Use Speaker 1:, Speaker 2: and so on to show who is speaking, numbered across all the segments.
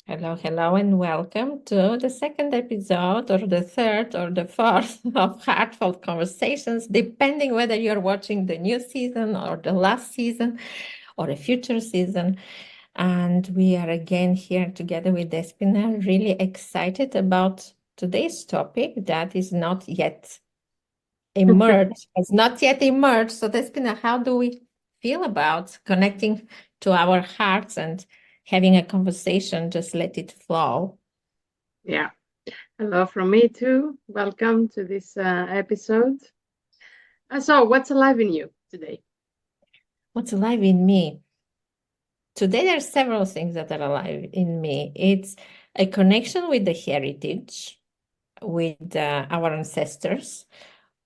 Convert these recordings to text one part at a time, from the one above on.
Speaker 1: Hello, hello, and welcome to the second episode, or the third, or the fourth of Heartfelt Conversations, depending whether you're watching the new season or the last season or a future season. And we are again here together with Despina, really excited about today's topic that is not yet emerged, has not yet emerged. So, Despina, how do we feel about connecting to our hearts and having a conversation? Just let it flow.
Speaker 2: Yeah. Hello from me too. Welcome to this episode. So, what's alive in you today?
Speaker 1: What's alive in me? Today, there are several things that are alive in me. It's a connection with the heritage, with our ancestors,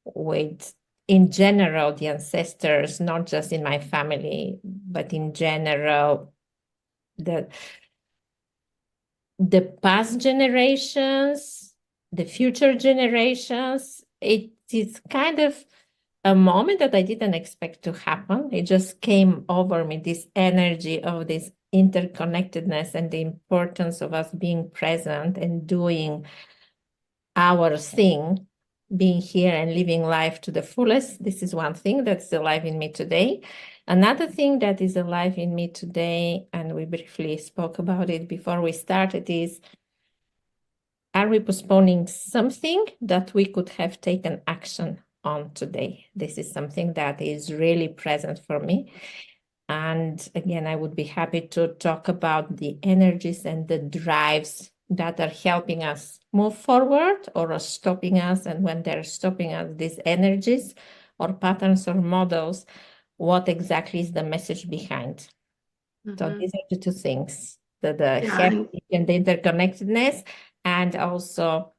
Speaker 1: with, in general, the ancestors, not just in my family, but in general, the past generations, the future generations. It is kind of a moment that I didn't expect to happen. It just came over me, this energy of this interconnectedness and the importance of us being present and doing our thing, being here and living life to the fullest. This is one thing that's alive in me today. Another thing that is alive in me today, and we briefly spoke about it before we started, is are we postponing something that we could have taken action on today? This is something that is really present for me. And again, I would be happy to talk about the energies and the drives that are helping us move forward or are stopping us. And when they're stopping us, these energies or patterns or models, what exactly is the message behind? So these are the two things, the
Speaker 2: Yeah,
Speaker 1: heritage and the interconnectedness, and also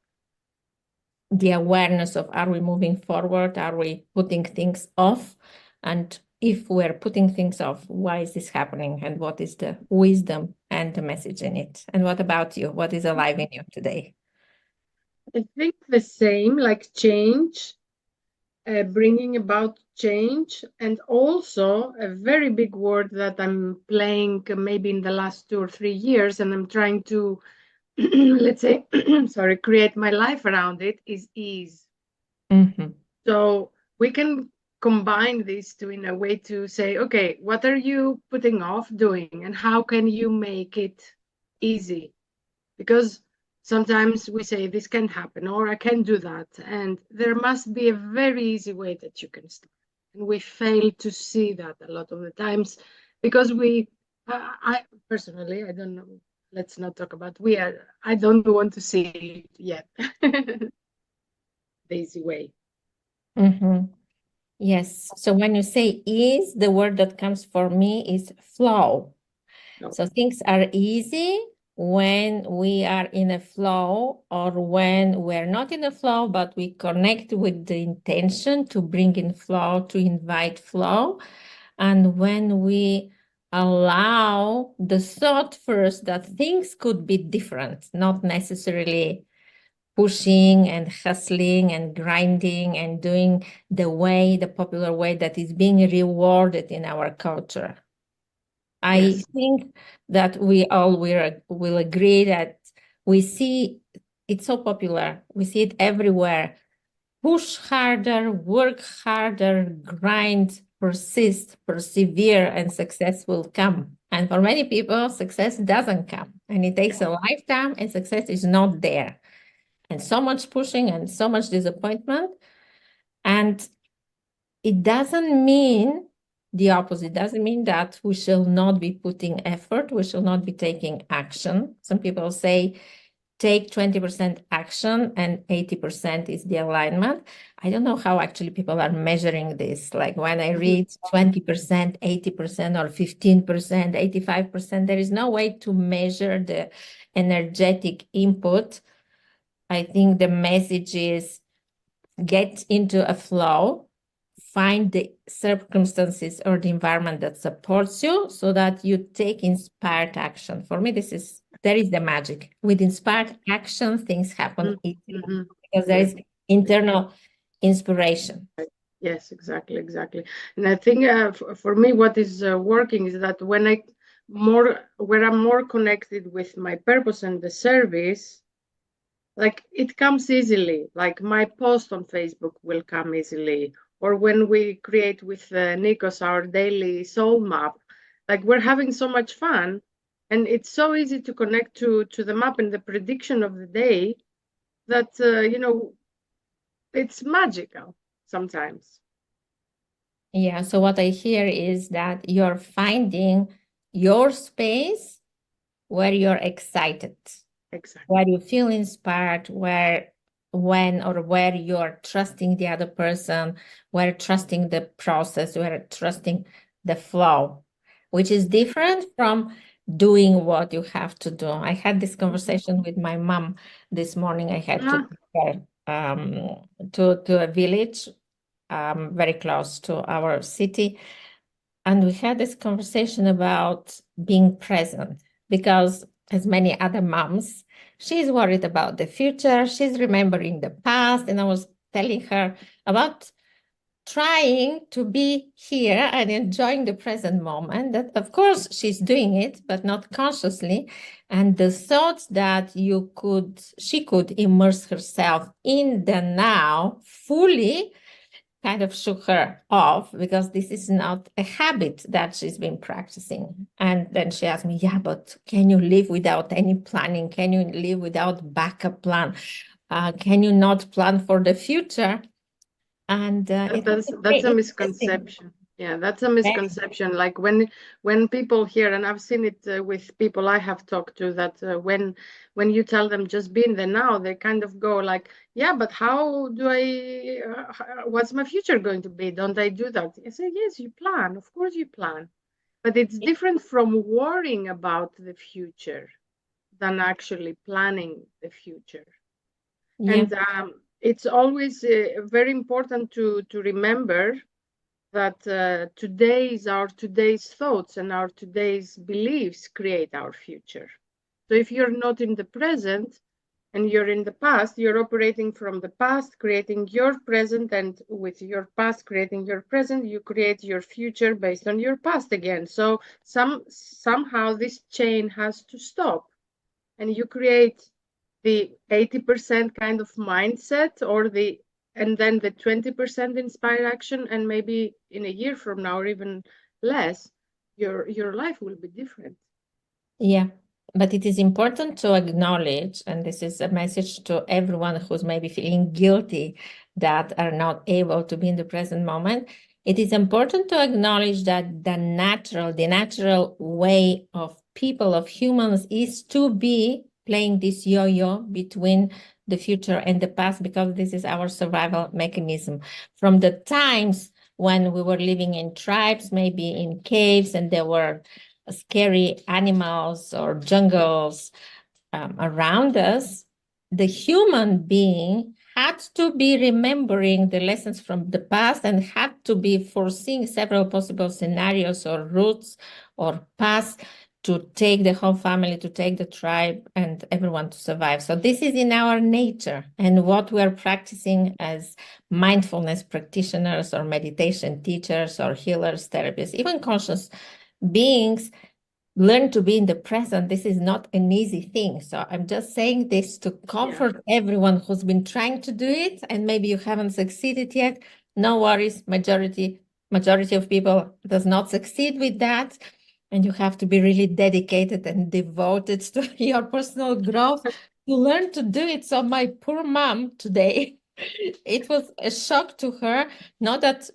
Speaker 1: the awareness of, are we moving forward? Are we putting things off? And if we're putting things off, why is this happening? And what is the wisdom and the message in it? And what about you? What is alive in you today?
Speaker 2: I think the same, like change, bringing about change, and also a very big word that I'm playing maybe in the last 2 or 3 years, and I'm trying to, let's say, sorry, create my life around it is ease.
Speaker 1: Mm-hmm.
Speaker 2: So we can combine these two in a way to say, okay, what are you putting off doing and how can you make it easy? Because sometimes we say this can happen or I can do that. And there must be a very easy way that you can start. And we fail to see that a lot of the times because I personally, I don't know. Let's not talk about I don't want to see it yet. The easy way.
Speaker 1: Mm-hmm. Yes. So when you say ease, the word that comes for me is flow.
Speaker 2: No.
Speaker 1: So things are easy when we are in a flow, or when we're not in a flow, but we connect with the intention to bring in flow, to invite flow. And when we allow the thought first that things could be different, not necessarily pushing and hustling and grinding and doing the popular way that is being rewarded in our culture. I
Speaker 2: Yes.
Speaker 1: think that we all will agree that we see it's so popular. We see it everywhere. Push harder, work harder, grind, persist, persevere, and success will come. And for many people, success doesn't come. And it takes a lifetime, and success is not there. And so much pushing and so much disappointment. And it doesn't mean the opposite. It doesn't mean that we shall not be putting effort, we shall not be taking action. Some people say take 20% action and 80% is the alignment. I don't know how actually people are measuring this. Like when I read 20%, 80%, or 15%, 85%, there is no way to measure the energetic input. I think the message is get into a flow, find the circumstances or the environment that supports you so that you take inspired action. For me, there is the magic. With inspired action, things happen easily because there
Speaker 2: Yes.
Speaker 1: is internal inspiration.
Speaker 2: Yes, exactly. And I think for me, what is working is that where I'm more connected with my purpose and the service, like it comes easily. Like my post on Facebook will come easily, or when we create with Nikos our daily soul map, like we're having so much fun, and it's so easy to connect to the map and the prediction of the day that it's magical sometimes.
Speaker 1: Yeah, so what I hear is that you're finding your space where you're excited,
Speaker 2: Exactly.
Speaker 1: where you feel inspired, where you're trusting the other person, where trusting the process, where trusting the flow, which is different from doing what you have to do. I had this conversation with my mom this morning. I had to prepare to a village very close to our city. And we had this conversation about being present because, as many other moms, she's worried about the future. She's remembering the past. And I was telling her about trying to be here and enjoying the present moment. That, of course, she's doing it, but not consciously. And the thoughts that she could immerse herself in the now fully kind of shook her off because this is not a habit that she's been practicing. And then she asked me, yeah, but can you live without any planning? Can you live without backup plan? Can you not plan for the future? And
Speaker 2: That's a misconception. Yeah, that's a misconception. Like when people hear, and I've seen it with people I have talked to, that when you tell them just be in the now, they kind of go like, yeah, but how do I? What's my future going to be? Don't I do that? I say, yes, you plan. Of course, you plan, but it's different from worrying about the future than actually planning the future.
Speaker 1: Yeah.
Speaker 2: And it's always very important to remember that today's thoughts and our today's beliefs create our future. So if you're not in the present and you're in the past, you're operating from the past, creating your present, and with your past creating your present, you create your future based on your past again. So somehow this chain has to stop, and you create the 80% kind of mindset, and then the 20% inspired action, and maybe in a year from now or even less, your life will be different.
Speaker 1: Yeah, but it is important to acknowledge, and this is a message to everyone who's maybe feeling guilty that are not able to be in the present moment. It is important to acknowledge that the natural way of people, of humans, is to be playing this yo-yo between the future and the past, because this is our survival mechanism. From the times when we were living in tribes, maybe in caves, and there were scary animals or jungles around us, the human being had to be remembering the lessons from the past and had to be foreseeing several possible scenarios or routes or paths to take the whole family, to take the tribe and everyone to survive. So this is in our nature. And what we are practicing as mindfulness practitioners or meditation teachers or healers, therapists, even conscious beings, learn to be in the present. This is not an easy thing. So I'm just saying this to comfort everyone who's been trying to do it, and maybe you haven't succeeded yet. No worries. Majority of people does not succeed with that. And you have to be really dedicated and devoted to your personal growth to learn to do it. So my poor mom today, it was a shock to her. Not that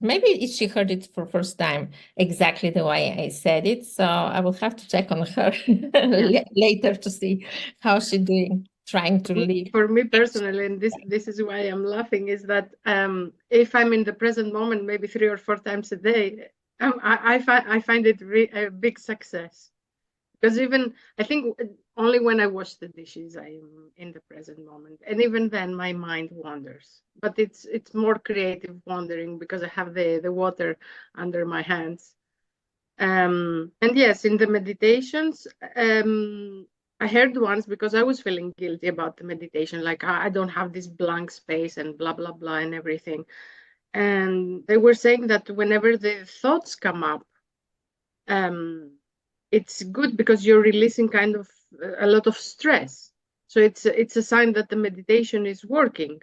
Speaker 1: maybe she heard it for first time exactly the way I said it. So I will have to check on her later to see how she's doing, trying to live.
Speaker 2: For me personally, and this is why I'm laughing, is that if I'm in the present moment, maybe 3 or 4 times a day, I find it a big success. Because even I think only when I wash the dishes I am in the present moment, and even then my mind wanders. But it's more creative wandering because I have the water under my hands. And yes, in the meditations, I heard once, because I was feeling guilty about the meditation, like I don't have this blank space and blah blah blah and everything. And they were saying that whenever the thoughts come up, um, it's good because you're releasing kind of a lot of stress. So it's a sign that the meditation is working.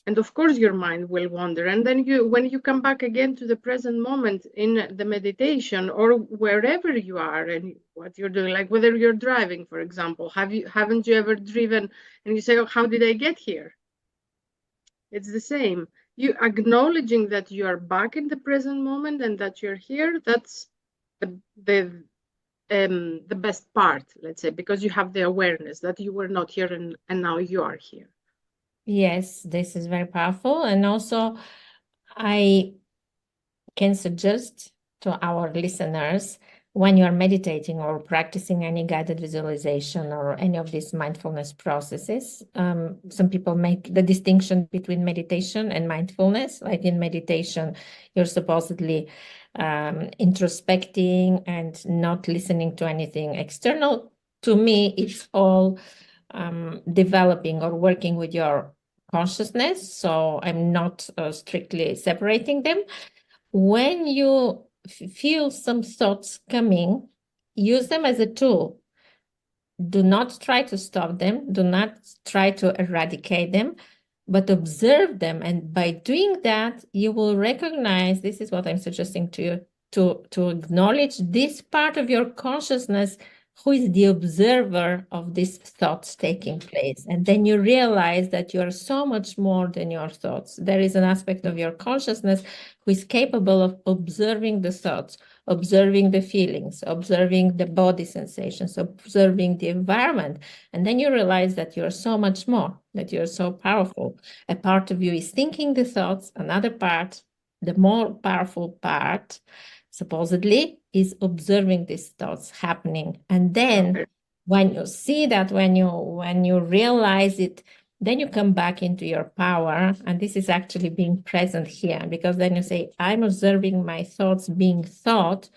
Speaker 2: And of course your mind will wander, and then when you come back again to the present moment in the meditation or wherever you are and what you're doing, like whether you're driving, for example, haven't you ever driven and you say, oh, how did I get here? It's the same. You acknowledging that you are back in the present moment and that you're here, that's the best part, let's say, because you have the awareness that you were not here and now you are here.
Speaker 1: Yes, this is very powerful. And also, I can suggest to our listeners, when you are meditating or practicing any guided visualization or any of these mindfulness processes, some people make the distinction between meditation and mindfulness. Like in meditation, you're supposedly introspecting and not listening to anything external. To me, it's all developing or working with your consciousness. So I'm not strictly separating them. When you feel some thoughts coming, use them as a tool. Do not try to stop them. Do not try to eradicate them, but observe them. And by doing that, you will recognize, this is what I'm suggesting to you, to acknowledge this part of your consciousness who is the observer of these thoughts taking place. And then you realize that you are so much more than your thoughts. There is an aspect of your consciousness who is capable of observing the thoughts, observing the feelings, observing the body sensations, observing the environment. And then you realize that you're so much more, that you're so powerful. A part of you is thinking the thoughts, another part, the more powerful part, supposedly, is observing these thoughts happening. And then when you see that, when you realize it, then you come back into your power. And this is actually being present here, because then you say, I'm observing my thoughts being thought.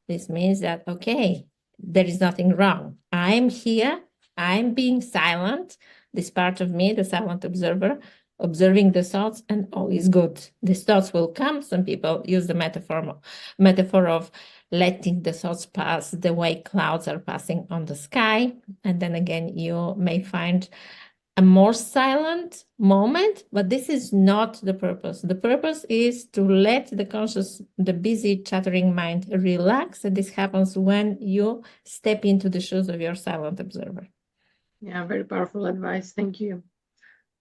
Speaker 1: This means that, okay, there is nothing wrong. I'm here, I'm being silent, this part of me, the silent observer, observing the thoughts, and all is good. These thoughts will come. Some people use the metaphor of letting the thoughts pass the way clouds are passing on the sky. And then again, you may find a more silent moment, but this is not the purpose. The purpose is to let the busy chattering mind relax. And this happens when you step into the shoes of your silent observer.
Speaker 2: Yeah, very powerful advice. Thank you.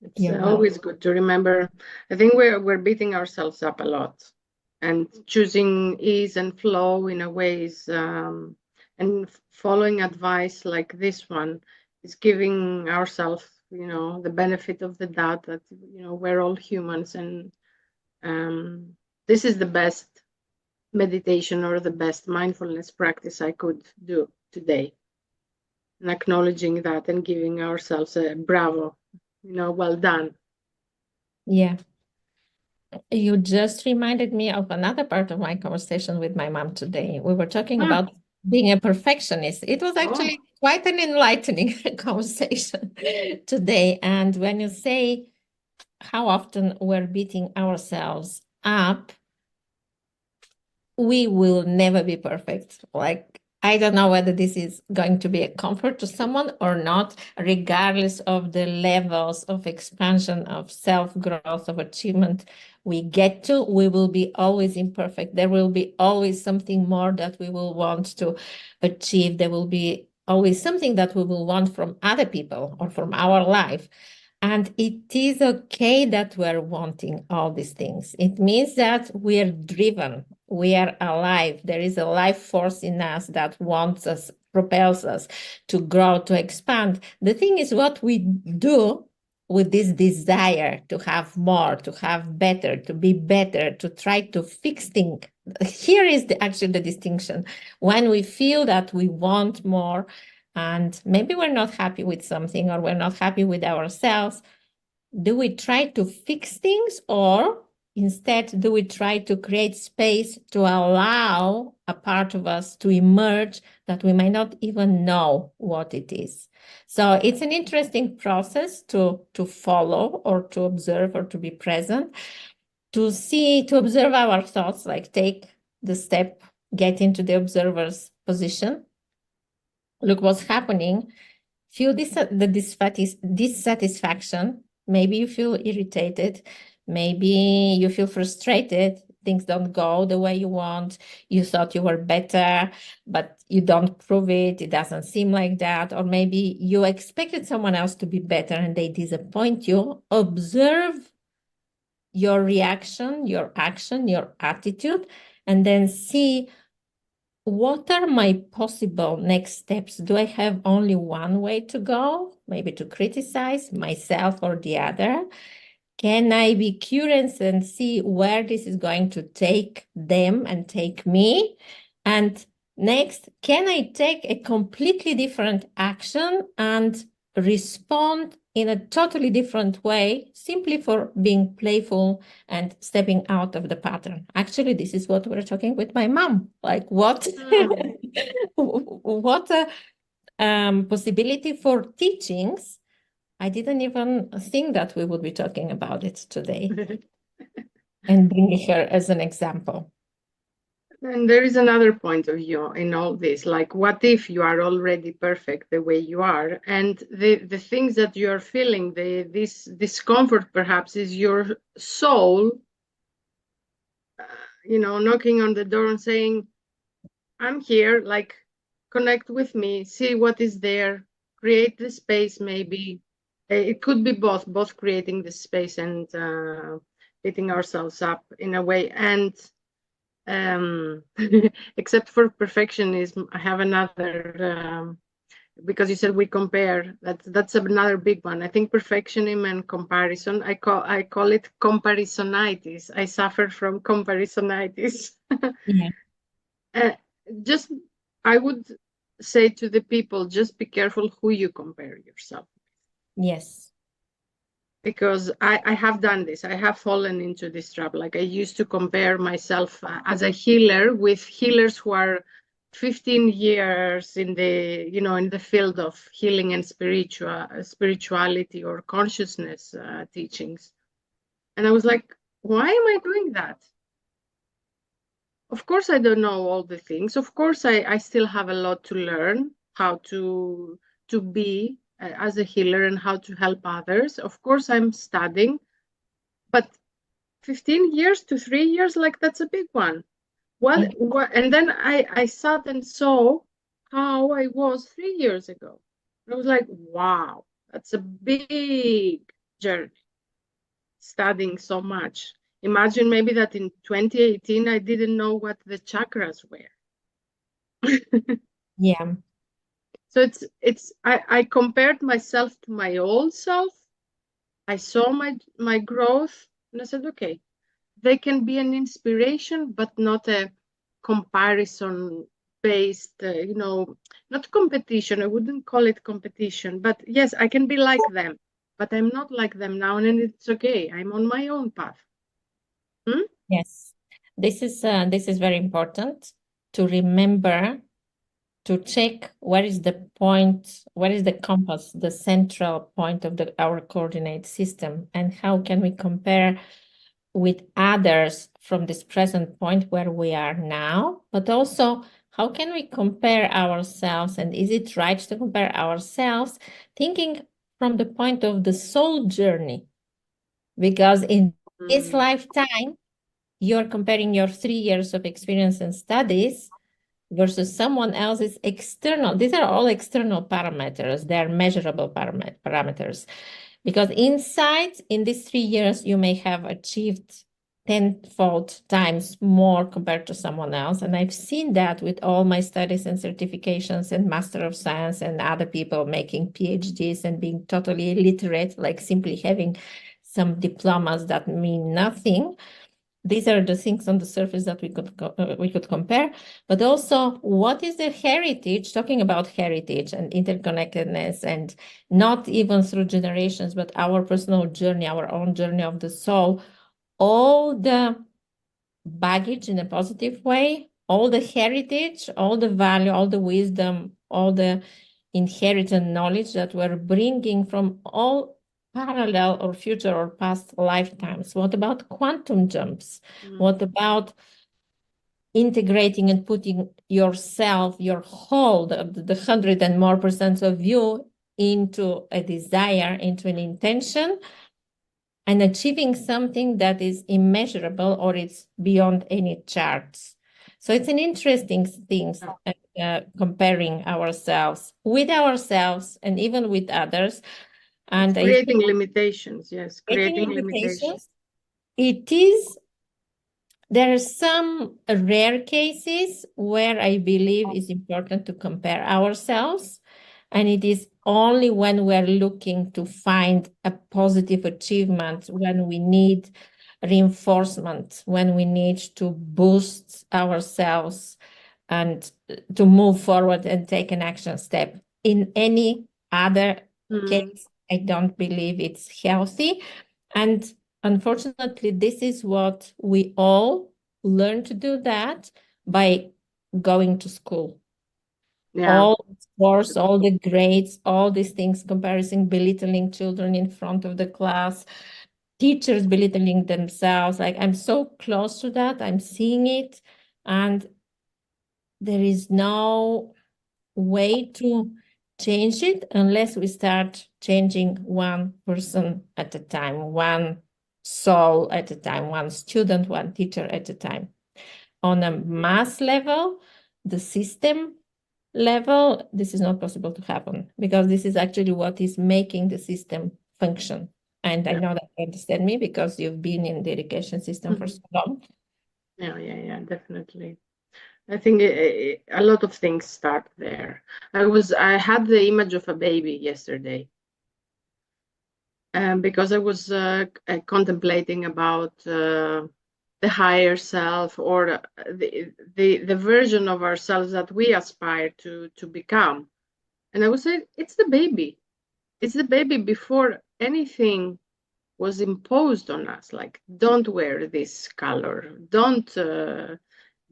Speaker 2: It's
Speaker 1: You're
Speaker 2: always good to remember. I think we're beating ourselves up a lot, and choosing ease and flow in a ways, and following advice like this one is giving ourselves, the benefit of the doubt that we're all humans, and this is the best meditation or the best mindfulness practice I could do today, and acknowledging that and giving ourselves a bravo. Well done.
Speaker 1: Yeah. You just reminded me of another part of my conversation with my mom today. We were talking about being a perfectionist. It was actually quite an enlightening conversation today. And when you say how often we're beating ourselves up, we will never be perfect. Like, I don't know whether this is going to be a comfort to someone or not, regardless of the levels of expansion, of self-growth, of achievement we get to, we will be always imperfect. There will be always something more that we will want to achieve. There will be always something that we will want from other people or from our life. And it is okay that we're wanting all these things. It means that we're driven, we are alive. There is a life force in us that wants us, propels us to grow, to expand. The thing is what we do with this desire to have more, to have better, to be better, to try to fix things. Here is actually the distinction. When we feel that we want more, and maybe we're not happy with something or we're not happy with ourselves, do we try to fix things, or instead do we try to create space to allow a part of us to emerge that we might not even know what it is? So it's an interesting process to follow or to observe or to be present, to observe our thoughts, like take the step, get into the observer's position, look what's happening. Feel dissatisfaction. Maybe you feel irritated. Maybe you feel frustrated. Things don't go the way you want. You thought you were better, but you don't prove it. It doesn't seem like that. Or maybe you expected someone else to be better and they disappoint you. Observe your reaction, your action, your attitude, and then see what are my possible next steps. Do I have only one way to go? Maybe to criticize myself or the other? Can I be curious and see where this is going to take them and take me? And next, can I take a completely different action and respond in a totally different way simply for being playful and stepping out of the pattern? Actually, this is what we're talking with my mom. Like what, what a possibility for teachings. I didn't even think that we would be talking about it today and bringing her as an example.
Speaker 2: And there is another point of view in all this, like what if you are already perfect the way you are, and the things that you are feeling, this discomfort perhaps is your soul, knocking on the door and saying, I'm here, like connect with me, see what is there, create the space. Maybe it could be both creating the space and beating ourselves up in a way. And except for perfectionism, I have another, because you said we compare, that's another big one. I think perfectionism and comparison, I call it comparisonitis. I suffer from comparisonitis.
Speaker 1: Yeah.
Speaker 2: Just I would say to the people, just be careful who you compare yourself with.
Speaker 1: Yes.
Speaker 2: Because I have done this. I have fallen into this trap. Like I used to compare myself as a healer with healers who are 15 years in the field of healing and spirituality or consciousness teachings. And I was like, why am I doing that? Of course, I don't know all the things. Of course, I still have a lot to learn how to be as a healer and how to help others. Of course, I'm studying, but 15 years to 3 years, like that's a big one. What? And then I sat and saw how I was 3 years ago. I was like, wow, that's a big journey, studying so much. Imagine maybe that in 2018, I didn't know what the chakras were.
Speaker 1: Yeah.
Speaker 2: So I compared myself to my old self. I saw my growth and I said, okay, they can be an inspiration, but not a comparison based, not competition. I wouldn't call it competition, but yes, I can be like them, but I'm not like them now. And it's okay. I'm on my own path.
Speaker 1: Yes. This is very important to remember to check where is the point, where is the compass, the central point of our coordinate system, and how can we compare with others from this present point where we are now, but also how can we compare ourselves, and is it right to compare ourselves thinking from the point of the soul journey? Because in this lifetime, you're comparing your 3 years of experience and studies versus someone else's external. These are all external parameters. They're measurable parameters. Because inside, in these 3 years, you may have achieved tenfold times more compared to someone else. And I've seen that with all my studies and certifications and Master of Science and other people making PhDs and being totally illiterate, like simply having some diplomas that mean nothing. These are the things on the surface that we could compare, but also what is the heritage, talking about heritage and interconnectedness, and not even through generations, but our personal journey, our own journey of the soul, all the baggage in a positive way, all the heritage, all the value, all the wisdom, all the inherited knowledge that we're bringing from all parallel or future or past lifetimes. What about quantum jumps? What about integrating and putting yourself, your whole, the 100 and more percent of you into a desire, into an intention, and achieving something that is immeasurable or it's beyond any charts. So it's an interesting thing, comparing ourselves and even with others. And
Speaker 2: It's
Speaker 1: I
Speaker 2: creating
Speaker 1: think
Speaker 2: limitations. Yes, creating limitations.
Speaker 1: limitations, it is. There are some rare cases where I believe it's important to compare ourselves, and it is only when we're looking to find a positive achievement, when we need reinforcement, when we need to boost ourselves and to move forward and take an action step. In any other case, I don't believe it's healthy. And unfortunately, this is what we all learn to do, that by going to school.
Speaker 2: Yeah.
Speaker 1: All the scores, all the grades, all these things, comparison, belittling children in front of the class, teachers belittling themselves. Like, I'm so close to that. I'm seeing it. And there is no way to change it unless we start changing one person at a time, one soul at a time, one student, one teacher at a time. On a mass level, the system level, this is not possible to happen, because this is actually what is making the system function. And I know that you understand me because you've been in the education system for so long.
Speaker 2: Yeah, definitely. I think a lot of things start there. I had the image of a baby yesterday, because I was contemplating about the higher self, or the version of ourselves that we aspire to become. And I would say it's the baby. It's the baby before anything was imposed on us. Like, don't wear this color. Don't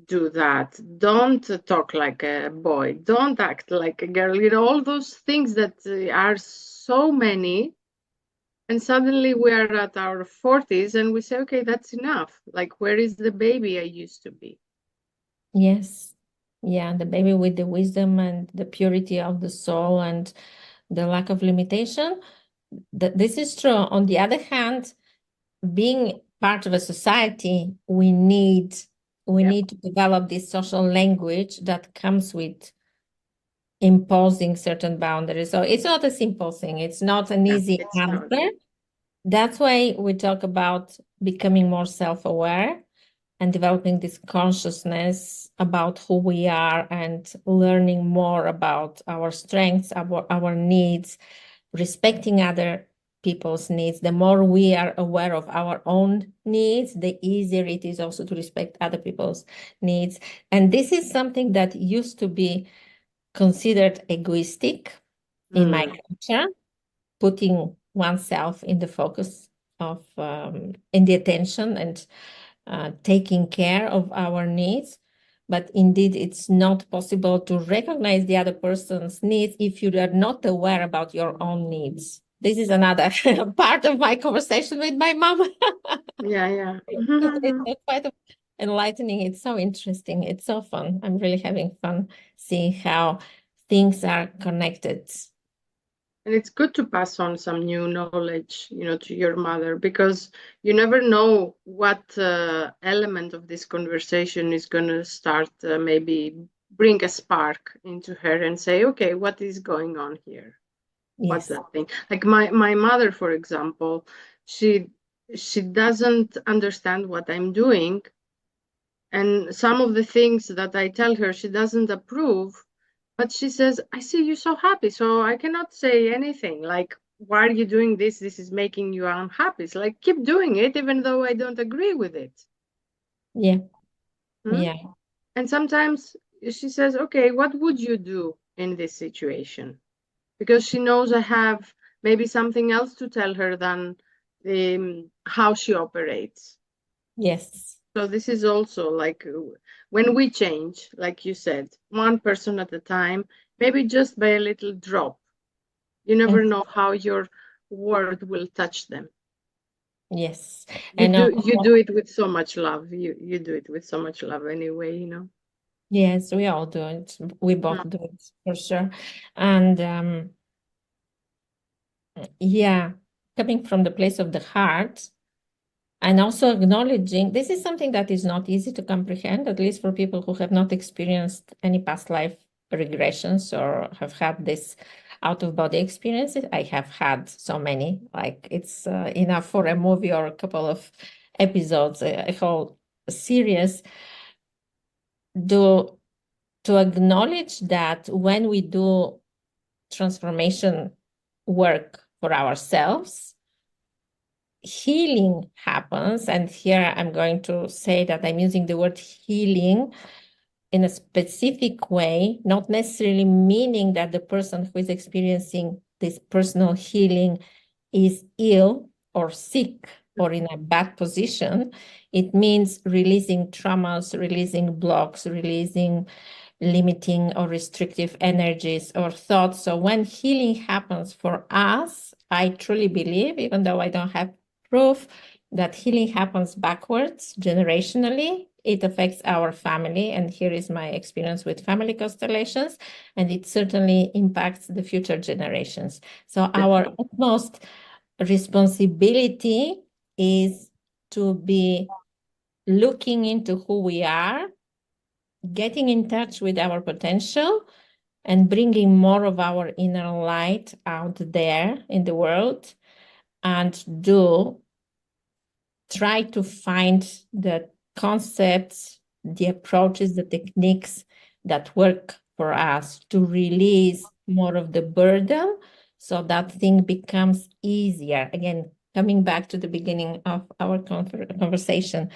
Speaker 2: do that. Don't talk like a boy. Don't act like a girl. You know, all those things that are so many. And suddenly we are at our 40s and we say, okay, that's enough. Like, where is the baby I used to be?
Speaker 1: Yes. Yeah, the baby with the wisdom and the purity of the soul and the lack of limitation. This is true. On the other hand, being part of a society, we need to develop this social language that comes with imposing certain boundaries. So it's not a simple thing. It's not an easy answer. That's why we talk about becoming more self-aware and developing this consciousness about who we are and learning more about our strengths, our needs, respecting other people's needs. The more we are aware of our own needs, the easier it is also to respect other people's needs. And this is something that used to be considered egoistic in my culture, putting oneself in the focus of, in the attention and taking care of our needs. But indeed, it's not possible to recognize the other person's needs if you are not aware about your own needs. This is another part of my conversation with my mom.
Speaker 2: Yeah.
Speaker 1: It's quite enlightening. It's so interesting. It's so fun. I'm really having fun seeing how things are connected.
Speaker 2: And it's good to pass on some new knowledge, to your mother, because you never know what element of this conversation is going to start, maybe bring a spark into her and say, okay, what is going on here? What's
Speaker 1: Yes.
Speaker 2: that thing? Like my mother, for example, she doesn't understand what I'm doing. And some of the things that I tell her, she doesn't approve. But she says, I see you so happy, so I cannot say anything. Like, why are you doing this? This is making you unhappy. It's like, keep doing it, even though I don't agree with it.
Speaker 1: Yeah.
Speaker 2: Hmm?
Speaker 1: Yeah.
Speaker 2: And sometimes she says, okay, what would you do in this situation? Because she knows I have maybe something else to tell her than how she operates.
Speaker 1: Yes.
Speaker 2: So this is also like when we change, like you said, one person at a time, maybe just by a little drop. You never
Speaker 1: And
Speaker 2: know how your word will touch them.
Speaker 1: Yes.
Speaker 2: You
Speaker 1: And
Speaker 2: do it with so much love. You do it with so much love anyway, you know.
Speaker 1: yes, we all do it. We both
Speaker 2: Mm.
Speaker 1: do it for sure. And yeah, coming from the place of the heart and also acknowledging this is something that is not easy to comprehend, at least for people who have not experienced any past life regressions or have had this out of body experiences. I have had so many, like it's enough for a movie or a couple of episodes, a whole series. To acknowledge that when we do transformation work for ourselves, healing happens. And here I'm going to say that I'm using the word healing in a specific way, not necessarily meaning that the person who is experiencing this personal healing is ill or sick or in a bad position. It means releasing traumas, releasing blocks, releasing limiting or restrictive energies or thoughts. So when healing happens for us, I truly believe, even though I don't have proof, that healing happens backwards, generationally. It affects our family. And here is my experience with family constellations. And it certainly impacts the future generations. So our utmost responsibility is to be looking into who we are, getting in touch with our potential, and bringing more of our inner light out there in the world, and do try to find the concepts, the approaches, the techniques that work for us to release more of the burden so that thing becomes easier. Again, coming back to the beginning of our conversation,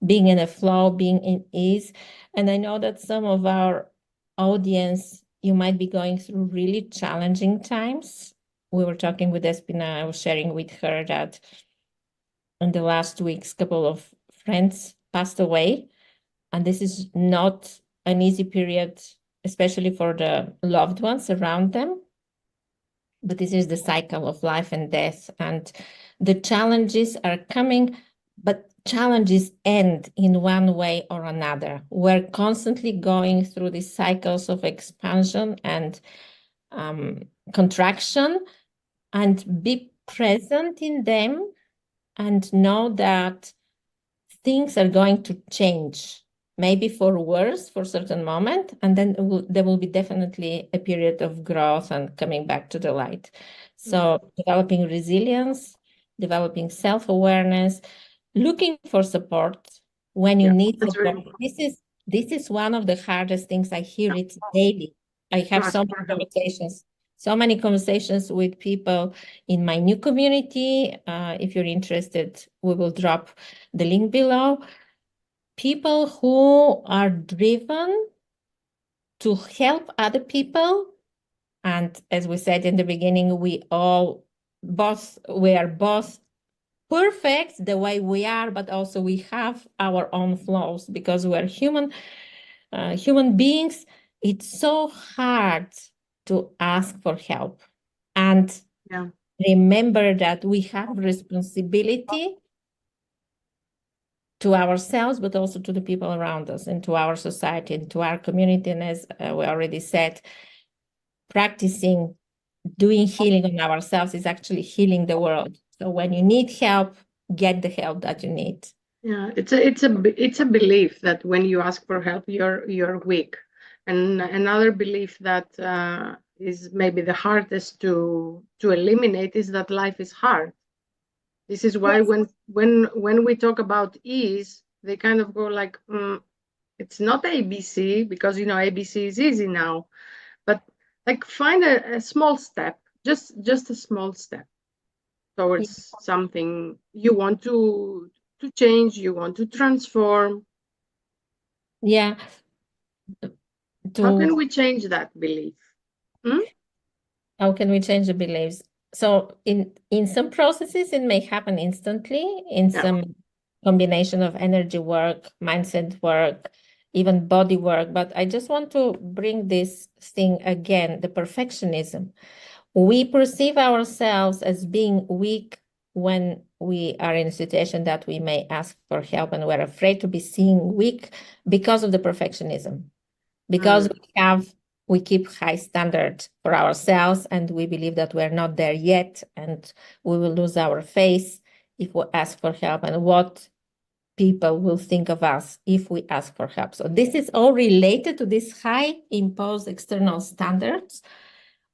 Speaker 1: being in a flow, being in ease. And I know that some of our audience, you might be going through really challenging times. We were talking with Despina, I was sharing with her that in the last weeks, a couple of friends passed away. And this is not an easy period, especially for the loved ones around them. But this is the cycle of life and death. And the challenges are coming, but challenges end in one way or another. We're constantly going through these cycles of expansion and contraction, and be present in them and know that things are going to change, maybe for worse for a certain moment, and then there will be definitely a period of growth and coming back to the light. So developing resilience, developing self-awareness, looking for support when you need
Speaker 2: That's very
Speaker 1: support.
Speaker 2: important.
Speaker 1: This is one of the hardest things. I hear it daily. I
Speaker 2: To
Speaker 1: have
Speaker 2: ask
Speaker 1: so
Speaker 2: for
Speaker 1: many
Speaker 2: help.
Speaker 1: conversations with people in my new community. If you're interested, we will drop the link below. People who are driven to help other people. And as we said in the beginning, we are both perfect the way we are, but also we have our own flaws because we're human beings. It's so hard to ask for help. And
Speaker 2: Yeah.
Speaker 1: remember that we have responsibility to ourselves, but also to the people around us and to our society and to our community. And as we already said, practicing doing healing on ourselves is actually healing the world. So when you need help, get the help that you need.
Speaker 2: Yeah, it's a belief that when you ask for help, you're weak, and another belief that is maybe the hardest to eliminate is that life is hard. This is why
Speaker 1: Yes.
Speaker 2: when we talk about ease, they kind of go like, it's not ABC because ABC is easy now, but like find a small step, just a small step towards something you want to change, you want to transform.
Speaker 1: Yeah.
Speaker 2: How can
Speaker 1: To
Speaker 2: we change that belief? Hmm?
Speaker 1: How can we change the beliefs? So in some processes, it may happen instantly. In
Speaker 2: Yeah,
Speaker 1: some combination of energy work, mindset work, even body work. But I just want to bring this thing again, the perfectionism. We perceive ourselves as being weak when we are in a situation that we may ask for help and we're afraid to be seen weak because of the perfectionism, because we keep high standard for ourselves and we believe that we're not there yet and we will lose our face if we ask for help, and what people will think of us if we ask for help. So this is all related to these high imposed external standards,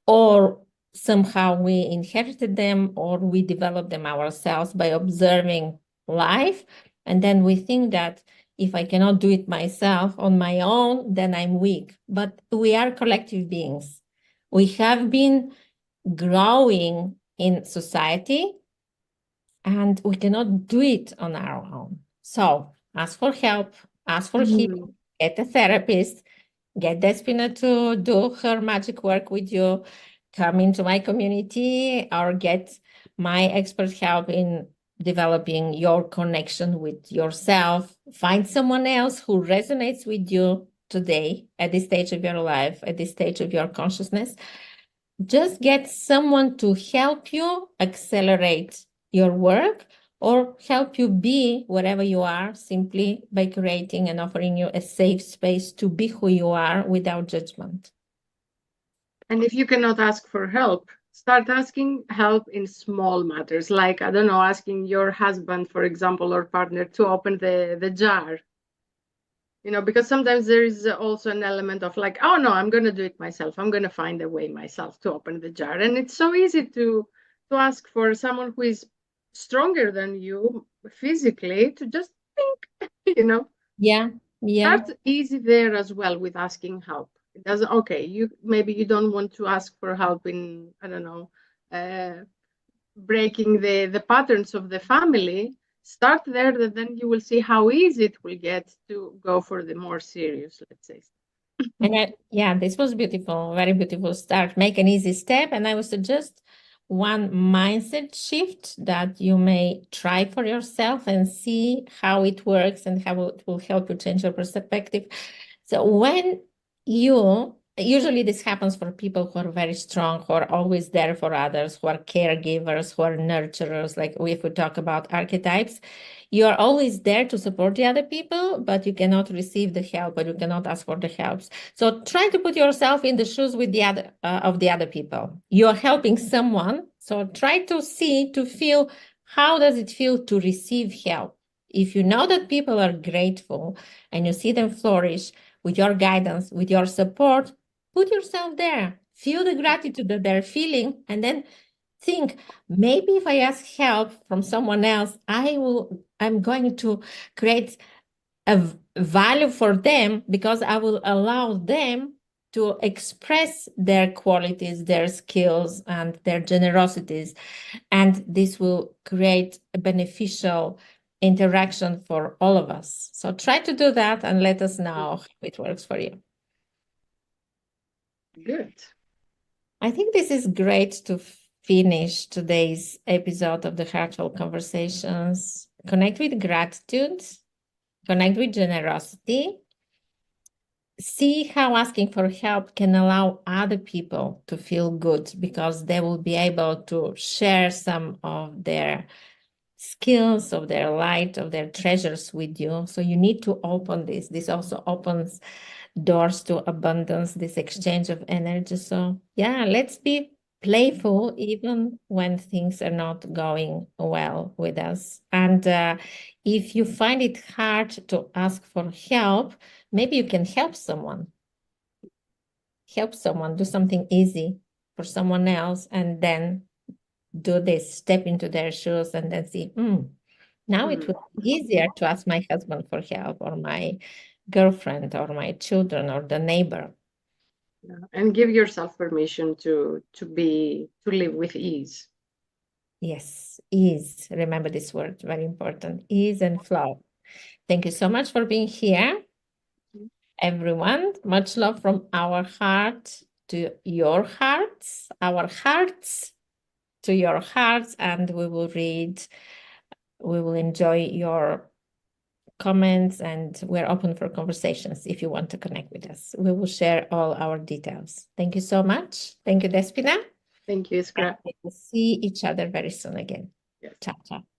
Speaker 1: or somehow we inherited them or we developed them ourselves by observing life. And then we think that if I cannot do it myself on my own, then I'm weak. But we are collective beings. We have been growing in society and we cannot do it on our own. So ask for help, ask for healing, get a therapist, get Despina to do her magic work with you, come into my community, or get my expert help in developing your connection with yourself. Find someone else who resonates with you today at this stage of your life, at this stage of your consciousness. Just get someone to help you accelerate your work or help you be wherever you are, simply by creating and offering you a safe space to be who you are without judgment.
Speaker 2: And if you cannot ask for help, start asking help in small matters, like, I don't know, asking your husband, for example, or partner to open the jar. You know, because sometimes there is also an element of like, oh no, I'm going to do it myself. I'm going to find a way myself to open the jar. And it's so easy to ask for someone who is stronger than you physically to just think, you know.
Speaker 1: Yeah.
Speaker 2: Start easy there as well with asking help. It doesn't, okay, maybe you don't want to ask for help in, I don't know, breaking the patterns of the family. Start there, then you will see how easy it will get to go for the more serious, let's say.
Speaker 1: And this was beautiful, very beautiful start. Make an easy step. And I would suggest one mindset shift that you may try for yourself and see how it works and how it will help you change your perspective. So when usually this happens for people who are very strong, who are always there for others, who are caregivers, who are nurturers, like if we talk about archetypes, you are always there to support the other people, but you cannot receive the help, or you cannot ask for the helps. So try to put yourself in the shoes with the other of the other people. You are helping someone, so try to feel how does it feel to receive help. If you know that people are grateful and you see them flourish with your guidance, with your support, put yourself there. Feel the gratitude that they're feeling, and then think, maybe if I ask help from someone else, I'm going to create a value for them, because I will allow them to express their qualities, their skills, and their generosities. And this will create a beneficial interaction for all of us. So try to do that and let us know how it works for you.
Speaker 2: Good.
Speaker 1: I think this is great to finish today's episode of the Heartfelt Conversations. Connect with gratitude, connect with generosity. See how asking for help can allow other people to feel good, because they will be able to share some of their skills, of their light, of their treasures with you. So you need to open this. This also opens doors to abundance, this exchange of energy. So yeah, let's be playful even when things are not going well with us. And if you find it hard to ask for help, maybe you can help someone. Help someone, do something easy for someone else, and then do this, step into their shoes, and then see, now it will be easier to ask my husband for help, or my girlfriend, or my children, or the neighbor.
Speaker 2: Yeah. And give yourself permission to live with ease.
Speaker 1: Yes, ease. Remember this word, very important. Ease and flow. Thank you so much for being here, everyone. Much love from our heart to your hearts, our hearts to your hearts, and we will enjoy your comments, and we're open for conversations if you want to connect with us. We will share all our details. Thank you so much. Thank you, Despina.
Speaker 2: Thank you, Iskra.
Speaker 1: We will see each other very soon again.
Speaker 2: Yes.
Speaker 1: Ciao, ciao.